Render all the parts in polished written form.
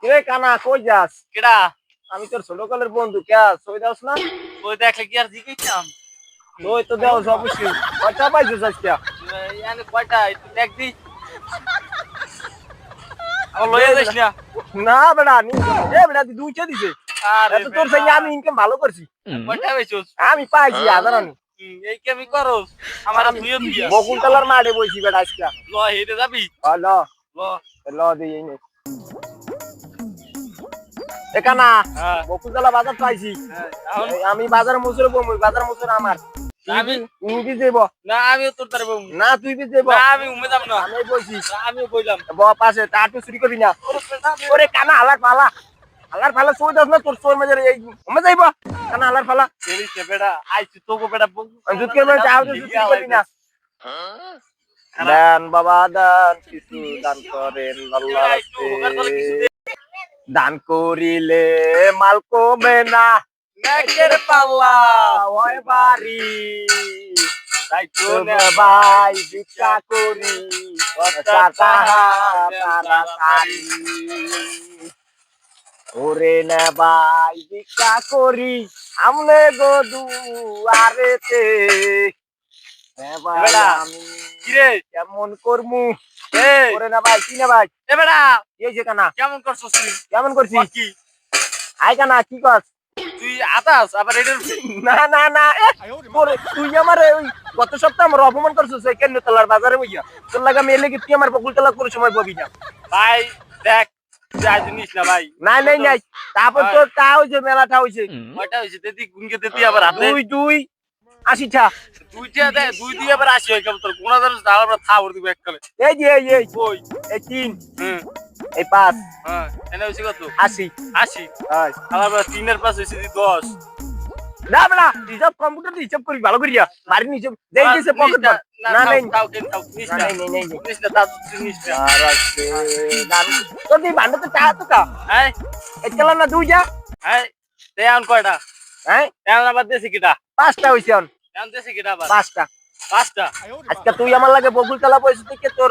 কে কানা কই যাস? কেডা? আমি তোর ছোটকালের বন্ধু। কে সই দাস না? ওই দেখলে কি আর জিজ্ঞাসাম? ওই তো দেও অবশ্যই। কয়টা পাইছিস আজকে? ইয়ানে কয়টা একটু দেখ দি। আমার লয়ে যাস না। না বেটা নি বেটা তুই দুইটা দিছে। আরে এত তোর সঙ্গে আমি ইনকাম ভালো করছি। কয়টা পাইছস? আমি পাইছি হাজারানি। এই কি আমি করস? আমার তুইও দিয়া। বকুলতলার মাঠে বইছি বেটা আজকে। ল হেঁটে যাবি? ল ল ল দিই নে। এ কানা হ্যাঁ বকুলতলা বাজার পাইছি। এখন আমি বাজার মুসুর বমু, বাজার মুসুর আমার। আমি তুই বি দেব না আমিও তোর তারে বউ না, তুই বি দেব না আমি উমে যাব না। আমি বইছি। আমিও কইলাম ব পাশে টাটু চুরি করবি না। ওরে কানা হালার ফালা, হালার ফালা সই দাস না, তোর সই মধ্যে এই উমে যাইব কানা হালার ফালা। এরিস বেটা আইছি তোকে বেটা জুতকে মানে চাও তো চুরি করবি না। দান বাবা দান, কিছু দান করেন আল্লাহ রাস্তে। দান করিলে মাল কমে না, নেকের পাল্লা ওই বাড়ি তাই তো ভাই ভিক্ষা করি তাড়াতাড়ি। ওরে না ভাই ভিক্ষা করি আমনে গদু আরেতে। আমি কিরে কেমন করমু? এ ওরে না ভাই, কি না ভাই? এ বেটা এই যে কানা কেমন করছস তুই? কেমন করছিস? কি আই কানা কি কর? তুই আতাস আবার এটার না না না ওরে তুই আমার ওই গত সপ্তাহে আমার অপমান করছিস ওই কেন্দ্রতলার বাজারে বইয়া। তোর লাগা মেলে কি তুই আমার বকুলতলা কোনো সময় পাবি না। ভাই দেখ যা জিনিস না ভাই নাই নাই নাই, তারপর তোর তা হইছে মেলাটা হইছে। কয়টা হইছে দেদি গুনকে দেদি আবার হাতে দুই দুই 80টা। দুইটা দে দুই দিয়ে আবার আসি হয় কেমন তোর কোনা ধরে আবার থাবর দিব এককালে এই যে এই কই এই 3 হুম এই 5 হ্যাঁ এনে হইছে কত 80। 80 হাই আবার 3 এর পাশ হইছে 10 না বলা হিসাব কম্পিউটার হিসাব করি ভালো করিয়া বাড়ি হিসাব দেই দিছে পকেট না না নাই তাও কেন তাও নিস না না নাই নাই নিস না তাও নিস না আর আছে দাম তোর দি ভান্ডতে চা তো কা হ্যাঁ একলা না দুই যা। হ্যাঁ তে আন কয়টা হ্যাঁ এখন আবার দেশি কিটা 5টা হইছে অন। এখন দেশি কিটা আবার 5টা। 5টা আজকে তুই আমার লাগে বকুলতলা পয়সা থেকে তোর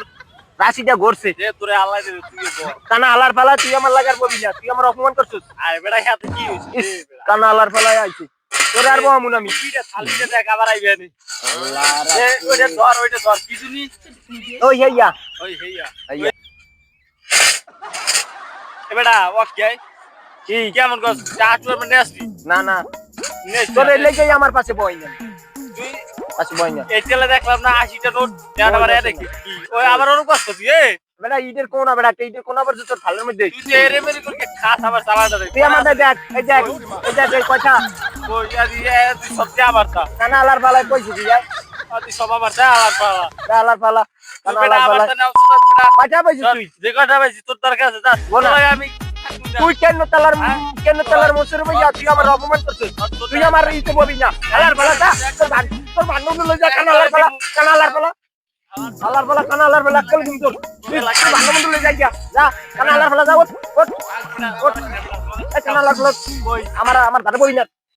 রাশিটা ঘুরছে। যে তোরে আল্লাহ দে তুই বল কানা আলার ফালা তুই আমার লাগার ববি না, তুই আমার অপমান করছিস। আরে বেটা হাতে কি হইছে ইস, কানা আলার ফালায় আইছি তোর আর বমু আমি। কিটা থালিটা দেখ আবার আইবে নি আল্লাহ ওইটা ধর কিছু নি ওই হেইয়া ওই হেইয়া হেইয়া এ বেটা ওকে কি কেমন কস চাটু মানে আসবি না না নেস তোর এলে যাই আমার পাশে বই না, তুই পাশে বই না। এই তেলে দেখলাম না 80টা নোট দেওয়াটা আবার দেখি কি ওই আবার ওরকম কষ্ট তুই এ বেটা ইটের কোনা বেটা ইটের কোনা পড়ছে তোর থালের মধ্যে। তুই যে এরে মেরে করে খাস আবার সালাদা রে তুই আমাদের দেখ এই দেখ এই দেখ এই কথা ওই আদি তুই সত্যি আবার তা কানা আলার ফালায় কইছি কি যাই তুই সব আবার তা আবার পালা আলার ফালা কানা বেটা আলার আবার ফালা তা নাও বেটা পাঠা পাইছিস তুই। যে কথা পাইছি তোর দরকার আছে যা বল। আমি তুই কেন তলার মুসুর ভাইয়া তুই আমার অপমান করছিস। তুই আমার ইতে ববি না আলার ফালা যা তোর বান্ধব লই যা কানা আলার ফালা কানা আলার ফালা আলার ফালা কানা আলার ফালা কল কিন্তু তুই বান্ধব লই যা যা কানা আলার ফালা যা ওঠ ওঠ ওঠ এই কানা আলার ফালা আমার আমার দাদা বই না।